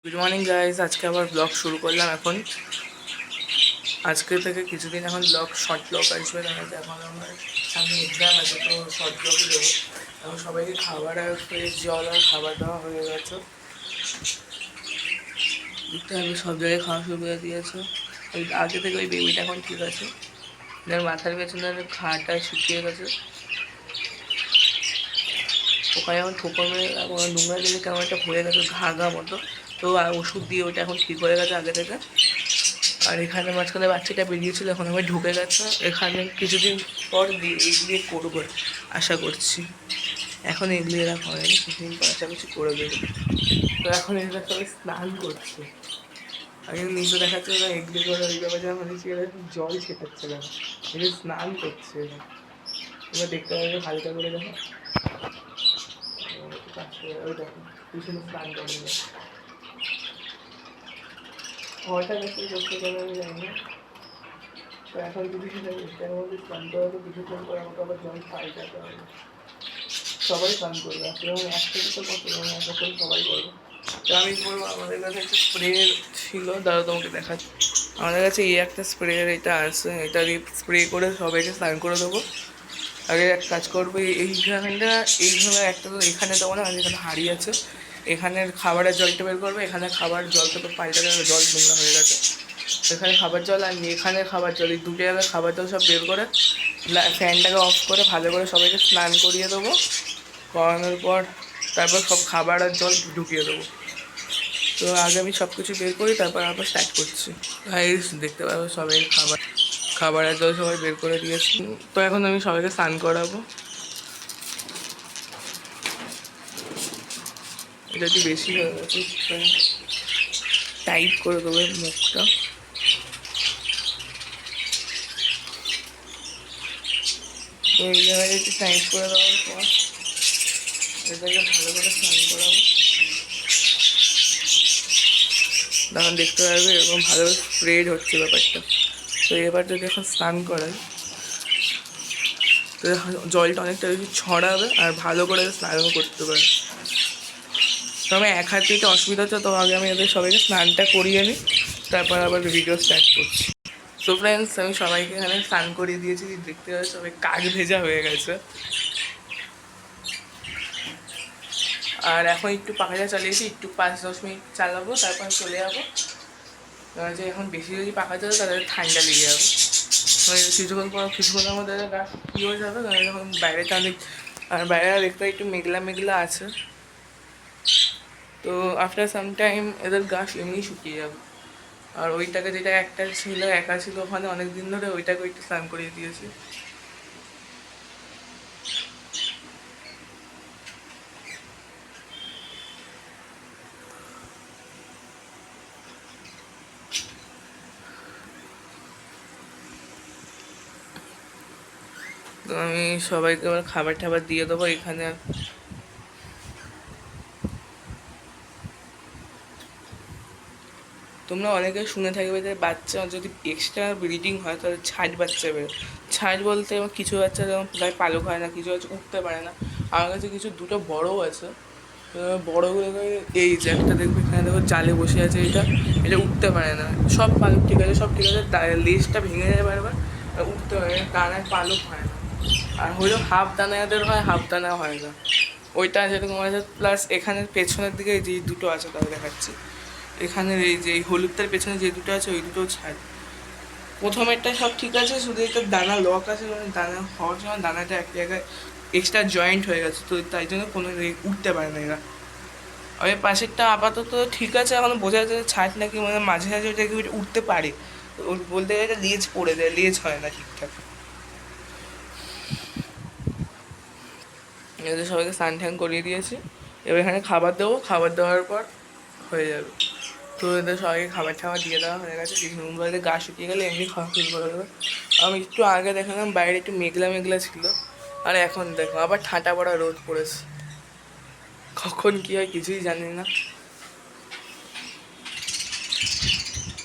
Good morning guys, আজকে আবার blog শুরু করলাম। এখন আজকে থেকে কিছুদিন এখন শর্ট ব্লগ আসবে। কারণ এখন আমার সামনে এক্সাম আছে, তো শর্ট ব্লগই দেবো। এখন সবাইকে খাবার আর ফ্রেশ জল আর খাবার দেওয়া হয়ে গেছে। দিকটা আমি সব জায়গায় খাওয়া শুরু করে দিয়েছে। ওই আগে থেকে ওই বেবিটা এখন ঠিক আছে। মাথার পেছনে ঘাটা শুকিয়ে গেছে। ওখানে এখন ঠোকর মেরে নোংরা দিলে কেমন একটা হয়ে গেছে ঘা মতো। তো ওষুধ দিয়ে ওটা এখন ঠিক হয়ে গেছে আগে থেকে। আর এখানে মাঝখানে বাচ্চাটা বেরিয়েছিল, এখন আমি ঢুকে গেছে। এখানে কিছুদিন পর এগুলি করবো আশা করছি। এখন এগুলি এরা করেনি, কিছুদিন পর আশা করছি করে দেবে। তো এখন এরা সবাই স্নান করছে। আগে নিচে দেখাচ্ছে না এগুলি করে ওই ব্যাপারে যা হয়েছে, এরা জল ছেটাচ্ছে না, এরা স্নান করছে। এবার দেখতে পাবে হালকা করে দেখো, ওই দেখো পিছনে স্নান করে ঘরটা দেখতে করতে গেলে আমি জানি না। তো এখন যদি সেটা এটার মধ্যে স্নান করা তো কিছুক্ষণ পরে আমাকে আবার জল পাল্টাতে হবে। সবাই স্নান করবে, আসলে যেমন একসাথে তো কত যেমন একসাথে সবাই করবে। তো আমি বলবো, আমাদের কাছে একটা স্প্রে ছিল, দাঁড়া তোমাকে দেখাচ্ছি। আমাদের কাছে এই একটা স্প্রের এটা আছে, এটা দিয়ে স্প্রে করে সবাইকে স্নান করে দেবো। আগে এক কাজ করবো, এইখানটা এইভাবে একটা তো এখানে দেবো না, এখানে হাঁড়ি আছে, এখানের খাবারের জলটা বের করবে। এখানে খাবার জলটা তো পাল্টাতে জল নোংরা হয়ে গেছে। এখানে খাবার জল আর এখানে খাবার জল, এই দুটো জায়গায় খাবার জল সব বের করে ফ্যানটাকে অফ করে ভালো করে সবাইকে স্নান করিয়ে দেবো। করানোর পর তারপর সব খাবার আর জল ঢুকিয়ে দেবো। তো আগে আমি সব কিছু বের করি, তারপর আবার স্টার্ট করছি। গাইস দেখতে পাবো সবাই খাবার আর জল সবাই বের করে দিয়েছি। তো এখন আমি সবাইকে স্নান করাবো। এটা একটু বেশি হয়ে গেছে, টাইট করে দেবো মুখটা। তো এই জায়গায় একটু টাইট করে দেওয়ার পর এটাকে ভালো করে স্নান করাবো। তখন দেখতে পারবে এরকম ভালো স্প্রেড হচ্ছে ব্যাপারটা। তো এবার যদি এখন স্নান করাই, তো জলটা অনেকটা বেশি ছড়াবে আর ভালো করে স্নানও করতে পারে। তো আমি এক হাতে একটু অসুবিধা হচ্ছে, তো আগে আমি এদের সবাইকে স্নানটা করিয়ে নিই, তারপর আবার ভিডিও স্টার্ট করছি। সো ফ্রেন্ডস, আমি সবাইকে এখানে স্নান করিয়ে দিয়েছি। দেখতে পাচ্ছি সবাই কাক ভেজা হয়ে গেছে। আর এখন একটু পাখাটা চালিয়েছি, একটু 5-10 মিনিট চালাবো, তারপর চলে যাবো। যে এখন বেশি যদি পাখা চালাবে তাদের ঠান্ডা লেগে যাবে। কিছুক্ষণের মধ্যে গা কী হয়ে যাবে, কারণ যখন বাইরেটা অনেক, আর বাইরে দেখতে একটু মেঘলা মেঘলা আছে। তো আফটার সাম টাইম এদের গা এমনি শুকিয়ে যাবে। আর ওইটাকে যেটা একটা ছিল, একা ছিল ওখানে অনেক দিন ধরে, ওইটাকে একটু স্নান করিয়ে দিয়েছি। তো আমি সবাইকে আবার খাবার টাবার দিয়ে দেবো এখানে। তোমরা অনেকে শুনে থাকবে যে বাচ্চা যদি এক্সট্রা ব্রিডিং হয় তাহলে ছাট বাচ্চা বেরো। ছাট বলতে আমার কিছু বাচ্চা যেমন গায়ে পালক হয় না, কিছু বাচ্চা উঠতে পারে না। আমার কাছে কিছু দুটো বড়ও আছে। বড়গুলোকে এই যে একটা দেখবে এখানে দেখো জালে বসে আছে, এটা উঠতে পারে না। সব পালক ঠিক আছে, সব ঠিক আছে, লেজটা ভেঙে যায় বারবার, উঠতে পারে না, ডানায় পালক হয় না। আর হইলেও হাফ দানা এদের হয়, হাফ দানা হয় না। ওইটা যেরকম আছে, প্লাস এখানের পেছনের দিকে যে দুটো আছে তাদের দেখাচ্ছি। এখানের এই যে এই হলুদটার পেছনে যে দুটো আছে ওই দুটো ছাড়। প্রথমেরটা সব ঠিক আছে, শুধু একটা দানা লক আছে, মানে দানা হওয়ার সময় দানাটা এক জায়গায় এক্সট্রা জয়েন্ট হয়ে গেছে, তো তাই জন্য কোনো উঠতে পারে না এরা। আর পাশেরটা আপাতত ঠিক আছে, এখন বোঝা যাচ্ছে ছাট নাকি, মানে মাঝে মাঝে ওটা উঠতে পারে। বলতে গেলে লেজ পড়ে যায়, লেজ হয় না ঠিকঠাক। এদের সবাইকে স্নান ঠ্যান করিয়ে দিয়েছি। এবার এখানে খাবার দেবো, খাবার দেওয়ার পর হয়ে যাবে। তো এদের সবাইকে খাবার টাবার দিয়ে দেওয়া হয়ে গেছে। কিছুক্ষণ পরে গা শুকিয়ে গেলে এমনি খাওয়া শুরু করে দেবে। আমি একটু আগে দেখালাম বাইরে একটু মেঘলা মেঘলা ছিল, আর এখন দেখো আবার ঠাঁটা পড়া রোদ পড়েছে। কখন কী হয় কিছুই জানি না।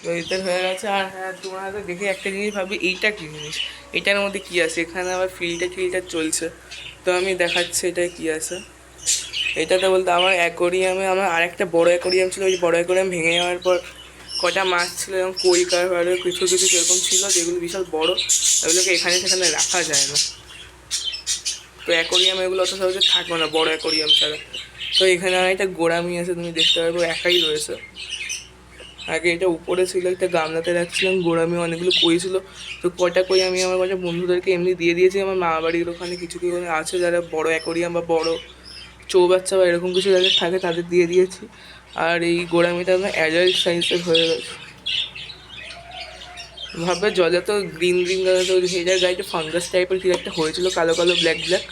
তো এদের হয়ে গেছে। আর হ্যাঁ, তোমরা হয়তো দেখে একটা জিনিস ভাবি এইটা কী জিনিস, এটার মধ্যে কী আছে। এখানে আবার ফিল্টার চলছে, তো আমি দেখাচ্ছি এটা কী আছে। এটাতে বলতে আমার অ্যাকোরিয়ামে আমার আরেকটা বড় অ্যাকোরিয়াম ছিল, ওই বড় অ্যাকোরিয়াম ভেঙে যাওয়ার পর কটা মাছ ছিল যেমন কই কারবার কিছু কিছু সেরকম ছিল যেগুলো বিশাল বড়, ওগুলোকে এখানে সেখানে রাখা যায় না। তো অ্যাকোরিয়াম এগুলো অত সহজে থাকবে না বড় অ্যাকোরিয়াম ছাড়া। তো এখানে আর একটা গোড়ামি আছে, তুমি দেখতে পারবো একাই রয়েছে। আগে এটা উপরে ছিল, একটা গামলাতে রাখছিলাম, গোড়ামি অনেকগুলো কই ছিল। তো কটা কই আমি আমার কটা বন্ধুদেরকে এমনি দিয়ে দিয়েছি। আমার মা বাড়ির ওখানে কিছু কিছু আছে যারা বড় অ্যাকোরিয়াম বা বড় চৌবাচ্চা বা এরকম কিছু যাদের থাকে তাদের দিয়ে দিয়েছি। আর এই গোড়ামিটা আমার অ্যাডাল্ট সাইজের হয়ে গেছে। ভাববে জলে তো গ্রিন গ্রিন কালার, তো হেজার গাড়িতে ফাঙ্গাস টাইপের কিছু একটা হয়েছিল, কালো কালো ব্ল্যাক ব্ল্যাক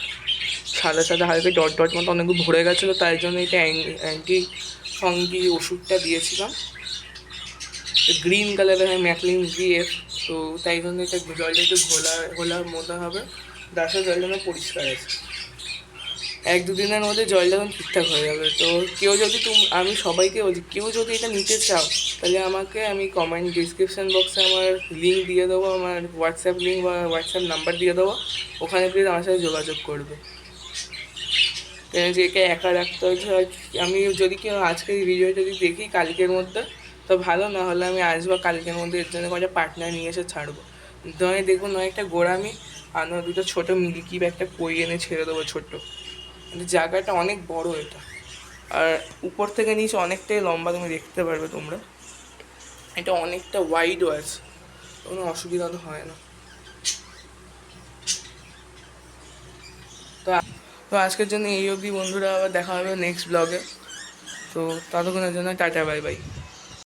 সাদা সাদা হালকা ডট ডট মতো অনেকগুলো ভরে গেছিলো, তাই জন্য এটা অ্যান্টি ফাঙ্গি ওষুধটা দিয়েছিলাম। গ্রিন কালারের হয় ম্যাকলিন GF। তো তাই জন্য এটা জলটা একটু ঘোলা ঘোলা মতো হবে, দাসের জল যেন পরিষ্কার আছে। 1-2 দিনের মধ্যে জলটা তখন ঠিকঠাক হয়ে যাবে। তো কেউ যদি আমি সবাইকে বলছি, কেউ যদি এটা নিতে চাও তাহলে আমাকে আমি কমেন্ট ডিসক্রিপশান বক্সে আমার লিঙ্ক দিয়ে দেবো, আমার হোয়াটসঅ্যাপ লিঙ্ক বা হোয়াটসঅ্যাপ নাম্বার দিয়ে দেবো, ওখানে প্লিজ আমার সাথে যোগাযোগ করবে। যে একে একা রাখতে হচ্ছে। আমি যদি কেউ আজকের এই ভিডিও যদি দেখি কালকের মধ্যে তো ভালো, না হলে আমি আজ বা কালকের মধ্যে এর জন্য কয়েকটা পার্টনার নিয়ে এসে ছাড়বো। নয় দেখবো, নয় একটা গোড়ামি আর নয় দুটো ছোটো মিল্কি বা একটা কই এনে ছেড়ে দেবো ছোট্ট। কিন্তু জায়গাটা অনেক বড় এটা, আর উপর থেকে নিচে অনেকটাই লম্বা, তুমি দেখতে পারবে তোমরা। এটা অনেকটা ওয়াইডও আছে, কোনো অসুবিধা তো হয় না। তো তো আজকের জন্য এই অবধি বন্ধুরা, আবার দেখা হবে নেক্সট ব্লগে। তো ততক্ষণের জন্য টাটা বাই বাই।